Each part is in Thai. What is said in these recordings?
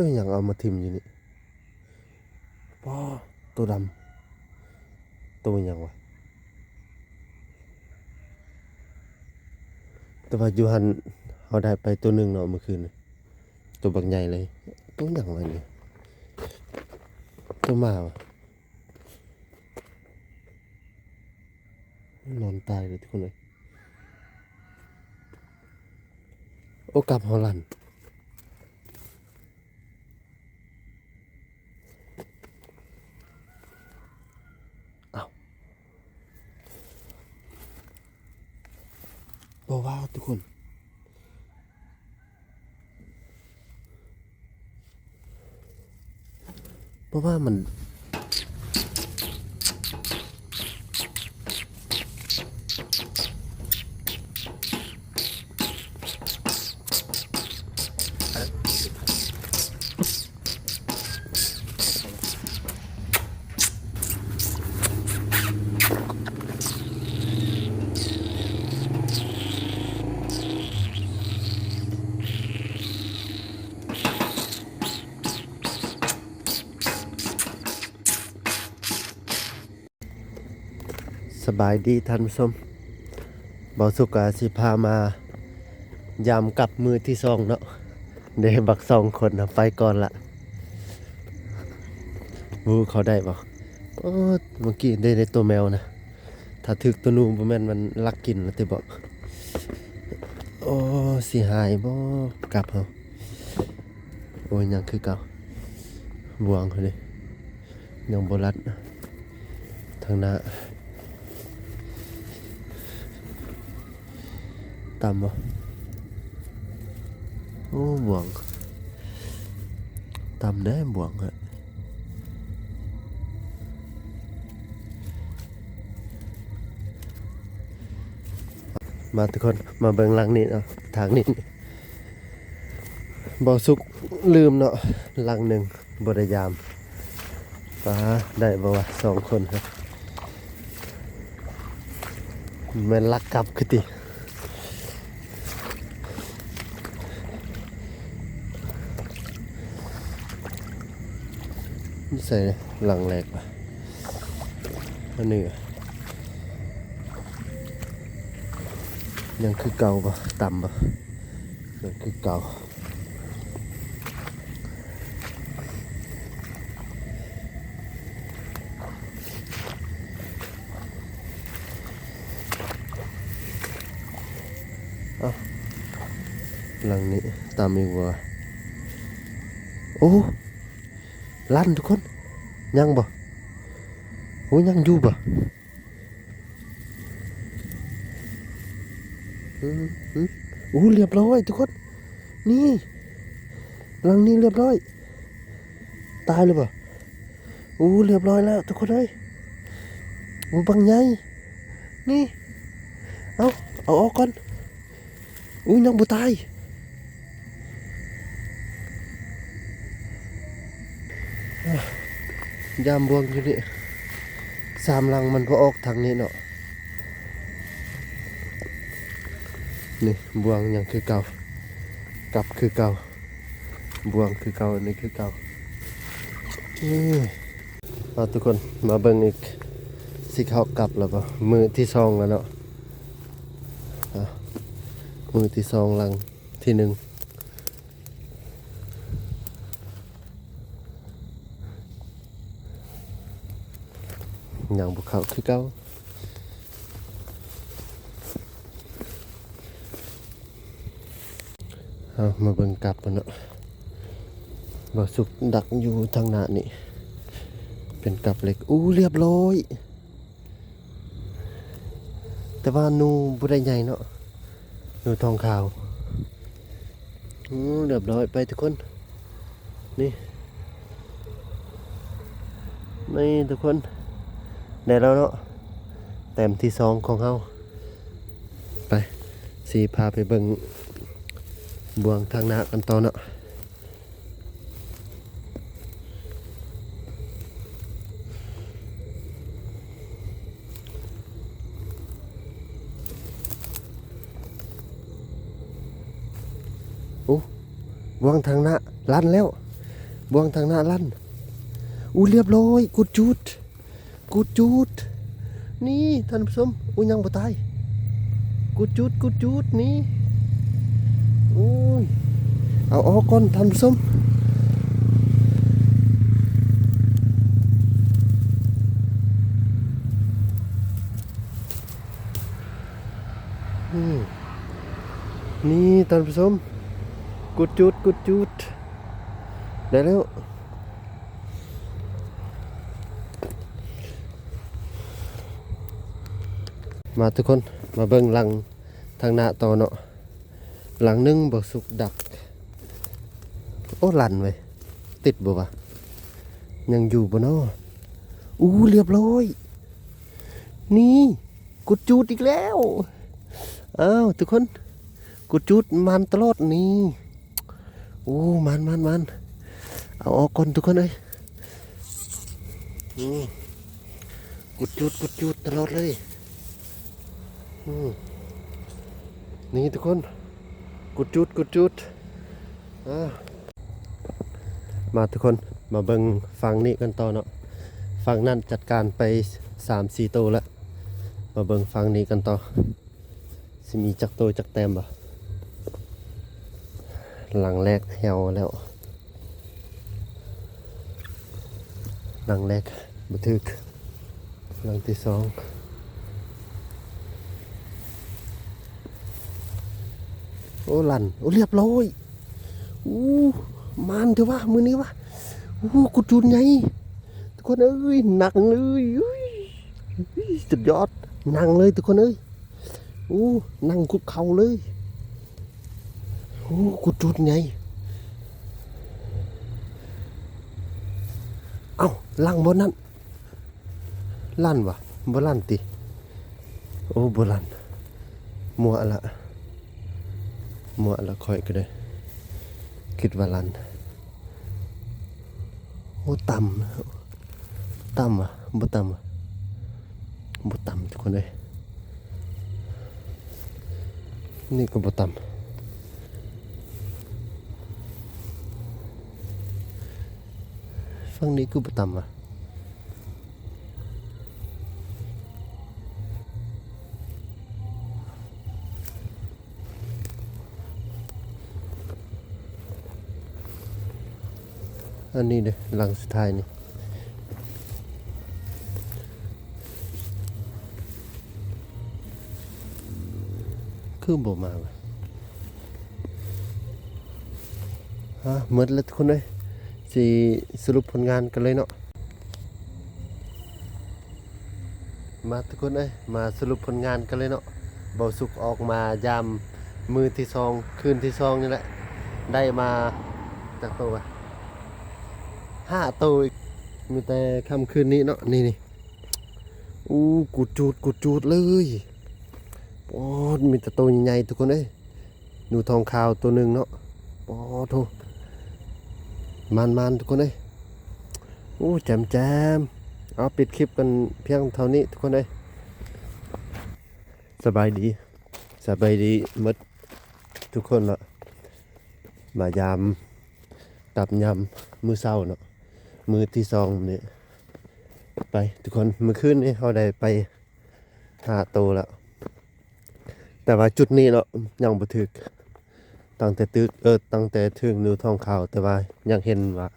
ตัวอย่างเอามาทิมอยู่นี่ป้อตัวดำตัวอย่างวะแต่ว่ายูฮันเขาได้ไปตัวหนึ่งเนาะเมื่อคืนนี่ตัวบักใหญ่เลยตัวอย่างไรเนี่ยตัวมาวะนอนตายเลยทุกคนเลยโอ้กลับฮอลแลนด์ว้าวทุกคนเพราะว่ามันสบายดีท่านผู้ชมบอสุกาสิพามายามกลับมือที่2เนาะเดบัก2คนนะไปก่อนละบูเขาได้บ่โอ้เมื่อกี้ได้ในตัวแมวนะถ้าถึกตัวนูบ่แม่นมันลักกินแล้วติบอกโอ้สิหายบ่กลับเฮาโอ้ยยังคือเก่าบวงเขาเลยยังบ่รัดทางหน้าต่ำบ่โอ้บวงต่ำได้บวงฮะมาทุกคนมาเบิ่งหลังนี้เนาะทางนี้บ่สุกลืมเนาะหลังหนึ่งบ่ได้ยามป้าได้บ่วะ2คนครับแม่นลักกลับคือติใส่หลังแรกป่ะอันนี้ยังคือเก่าป่ะต่ำป่ะยังคือเก่าหลังนี้ต่ำอีกว่าโอ้ลั่นทุกคนยังบ่โอ้ยังอยู่บ่โอ้เรียบร้อยทุกคนนี่หลังนี้เรียบร้อยตายเลยบ่โอ้เรียบร้อยแล้วทุกคนเอ้ยโอ้บังใหญ่นี่เอาออกก่อนโอ้ยังบ่ตายยามบวงอยู่นี่3 ลังมันก็ออกทางนี้เนาะนี่บวงยังคือเก่ากลับคือเก่าบวงคือเก่าอันนี้คือเก่าเอาทุกคนมาเบิ่งอีกสิเขากลับแล้วป่ะมือที่2แล้วเนาะมือที่2ลังที่1อย่างบุกเขาคือเก่าเอามาเบิ่งกลับกันเนาะบ่สุกดักอยู่ทางหน้านี่เป็นกลับเล็กอู้เรียบร้อยแต่ว่านูบ่ได้ใหญ่เนาะนูทองขาวเรียบร้อยไปทุกคนนี่ทุกคนได้แล้วเนาะแต้มที่2ของเฮาไปสีพาไปเบิ่งบวงทางหน้ากันต่อเนาะโอ้บวงทางหน้าลั่นแล้ว บวงทางหน้าลั่นอู้เรียบร้อยกุดจุดกุดจุดนี่ท่านผู้ชมอู้ยังบ่ตายกุดจุดนี่อู้ยเอาออกก่อนท่านผู้ชมนี่ท่านผู้ชมกุดจุดได้แล้วมาทุกคนมาเบิ่งหลังทางหน้าต่อเนาะหลังนึงบ่สุกดักโอ้ลั่นเว้ยติดบ่วะยังอยู่บ่เนาะอู้เรียบร้อยนี่กุดจุดอีกแล้วอ้าวทุกคนกุดจุดมันตลอดนี่โอ้มันเอาออกก่อนทุกคนเอ้ยกุดจุดตลอดเลยนี่ทุกคนกุดจุดมาทุกคนมาเบิ่งฝั่งนี้กันต่อเนาะฝั่งนั้นจัดการไป 3-4 ตัวแล้วมาเบิ่งฝั่งนี้กันต่อสิมีจักตัวจักแต้มบ่หลังแรกแฮวแล้วหลังแรกบ่ถึกหลังที่ 2โอ้ลั่นโอ้เรียบร้อยอู้มันเถอะวะมือนี้วะอู้กุดจุดไงทุกคนเอ้ยหนักเลยสุดยอดนั่งเลยทุกคนเอ้ยอู้นั่งคุกเข่าเลยอู้กุดจุดไงเอ้าลั่งบนนั้นลั่นวะบ่ลั่นติโอ้บ่ลั่นมัวละค่อยก็ได้คิดว่าลั่นโอ้ต่ำวะบ่ต่ำวะบ่ต่ำทุกคนเลยนี่ก็บ่ต่ำฝั่งนี้ก็บ่ต่ำวะอันนี้เด้หลังสุดท้ายนี่คือบ่มาว่ะหมดแล้วทุกคนเลยสิสรุปผลงานกันเลยเนาะมาทุกคนเลยมาสรุปผลงานกันเลยเนาะเบาสุกออกมายามมือที่ 2คืนที่ 2นี่แหละได้มาจากตัว5 ตัวมีแต่ค่ำคืนนี้เนาะนี่อู้กุดจุดเลยโอ้มีแต่ตัวใหญ่ๆทุกคนเอ้ยหนูทองขาวตัวหนึ่งเนาะโอ้โธ่มันทุกคนเอ้ยอู้แจมเอาปิดคลิปกันเพียงเท่านี้ทุกคนเอ้ยสบายดีหมดทุกคนละมายามตับยำมื้อเช้าเนาะมือที่ 2นี่ไปทุกคนเมื่อคืนนี้เขาได้ไป5 ตัวแล้วแต่ว่าจุดนี้เนาะยังบ่ถึกตั้งแต่ถึงนิ้วทองขาวแต่ว่ายังเห็นว่า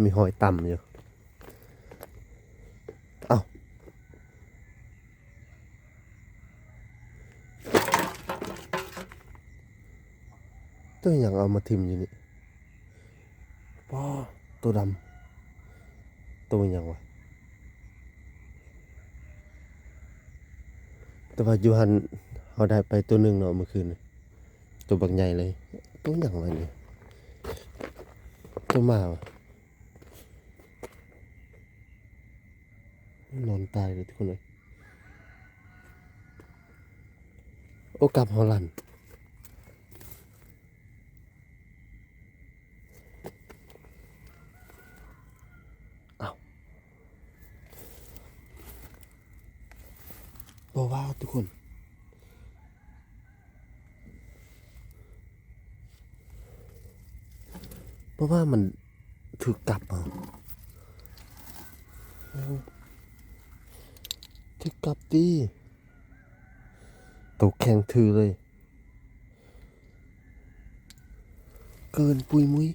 มีหอยต่ำอยู่เอ้าตัวอย่างเอามาทิ่มอยู่นี่ป้อตัวดำตัวอย่างวะแต่ว่าอยู่หันเขาได้ไปตัวหนึ่งเนาะเมื่อคืนตัวบักใหญ่เลยตัวอย่างไรเนี่ยตัวมาวะนอนตายเลยทุกคนเลยโอ้กลับฮอลแลนด์ว้าวทุกคนเพราะว่ามัน ถูกกลับเอาถูกกลับดิตกแข็งถือเลยเกินปุยมุ้ย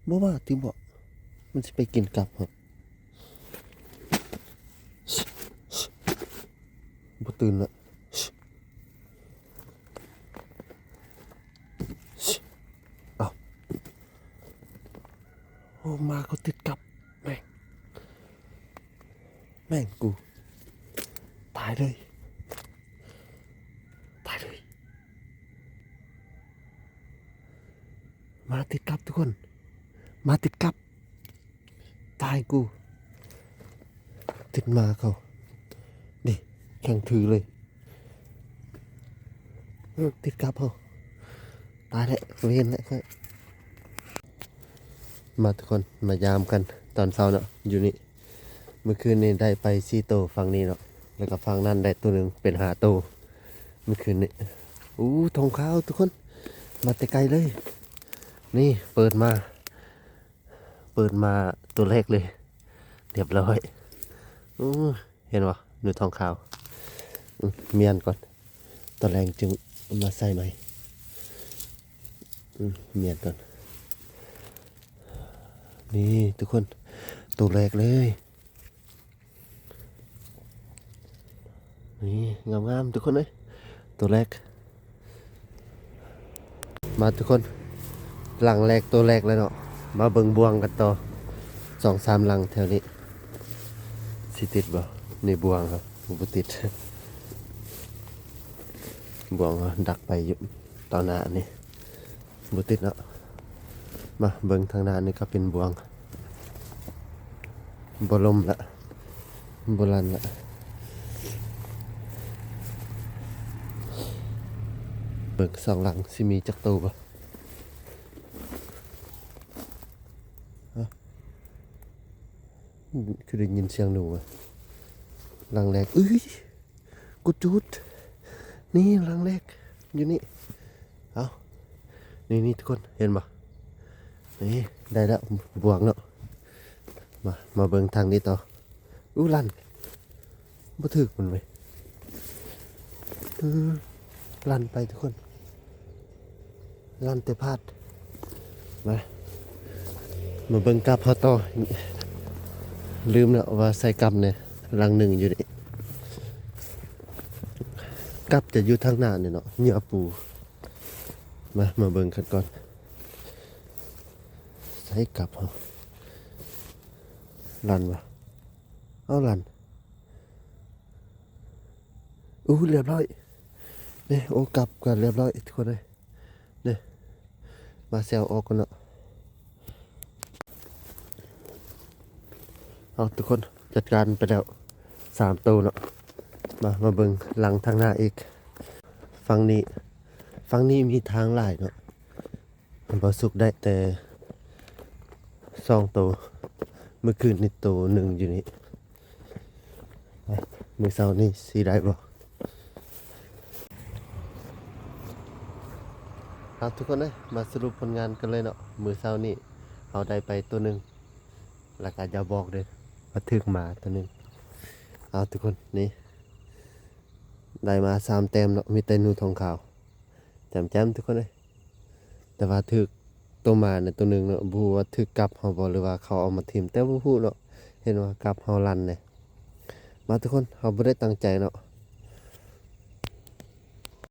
บ่ว่าที่บอกมันจะไปกินกลับครับบ่ตื่นละเอาโอ้มาเขาติดกับแม่งกูตายเลยตายเลยมาติดกับทุกคนมาติดกับตายกูติดมาเขาดิแข่งถือเลยติดกับเขาตายแล้วเวียนแล้วค่อยมาทุกคนมายามกันตอนเช้าเนาะอยู่นี่เมื่อคืนนี้ได้ไป4 โตวฝั่งนี้เนาะแล้วก็ฝั่งนั้นได้ตัวหนึ่งเป็น5 โตวเมื่อคืนนี้อู้ทองขาวทุกคนมาแต่ไกลเลยนี่เปิดมาตัวแรกเลยเรียบร้อยอู้เห็นปะหนูทองขาวเมียนก่อนตอนแรงจึงมาใส่ไหมเมียนก่อนนี่ทุกคนตัวแรกเลยนี่งามๆทุกคนเลยตัวแรกมาทุกคนหลังแรกตัวแรกเลยเนาะมาเบิ่งบวงกันต่อ2-3หลังแถวนี้สิติดบ่นี่บวงครับบ่ติดบวงดักไปอยู่ตอนหน้านี่บ่ติดเนาะมาเบิ่งทางหน้านี่ก็เป็นบวงบ่ลมละบ่ลันละเบิ่ง2หลังสิมีจักตัวบ่คือได้ยินเสียงหนูอะหลังแรกกูจุดนี่หลังแรกอยู่นี่เอานี่ทุกคนเห็นปะนี่ได้แล้วบวงเนาะมาเบิ่งทางนี้ต่อลั่นบ่ถึกมันไปลั่นไปทุกคนลั่นแต่พลาดมาเบิ่งกลับพอต่อลืมแล้วว่าใส่กำเนี่ยลังหนึ่งอยู่นี่กับจะอยู่ทางหน้าเนี่ยเนาะเหยื่อปูมาเบิ่งกันก่อนใส่กับเอาลันวะเอาลันเรียบร้อยเนี่ยโอ้กลับกันเรียบร้อยทุกคนเลยเนี่ยมาแซวออกกันเนาะเอาทุกคนจัดการไปแล้ว3 ตัวเนาะมาเบิ่งหลังทางหน้าอีกฝั่งนี้มีทางหลายเนาะมันบ่สุกได้แต่2 ตัวเมื่อคืนนี่ตัวหนึ่งอยู่นี่มื้อเช้านี่สิได้บ่ครับทุกคนเลยมาสรุปผลงานกันเลยเนาะมื้อเช้านี่เอาได้ไปตัวหนึ่งแล้วก็อย่าบอกเลยว่าถึกมาตัวหนึ่งเอาทุกคนนี่ได้มา3 แต้มเนาะมีแต่นูทองขาวแจ่มๆทุกคนเลยแต่ว่าถึกตัวมาเนี่ยตัวหนึ่งเนาะบ่ฮู้ว่าถึกกลับเฮาบ่หรือว่าเขาเอามาทิ่มแต่บ่ฮู้เนาะเห็นว่ากลับเฮาลั่นเนี่ยมาทุกคนเฮาบ่ได้ตั้งใจเนาะ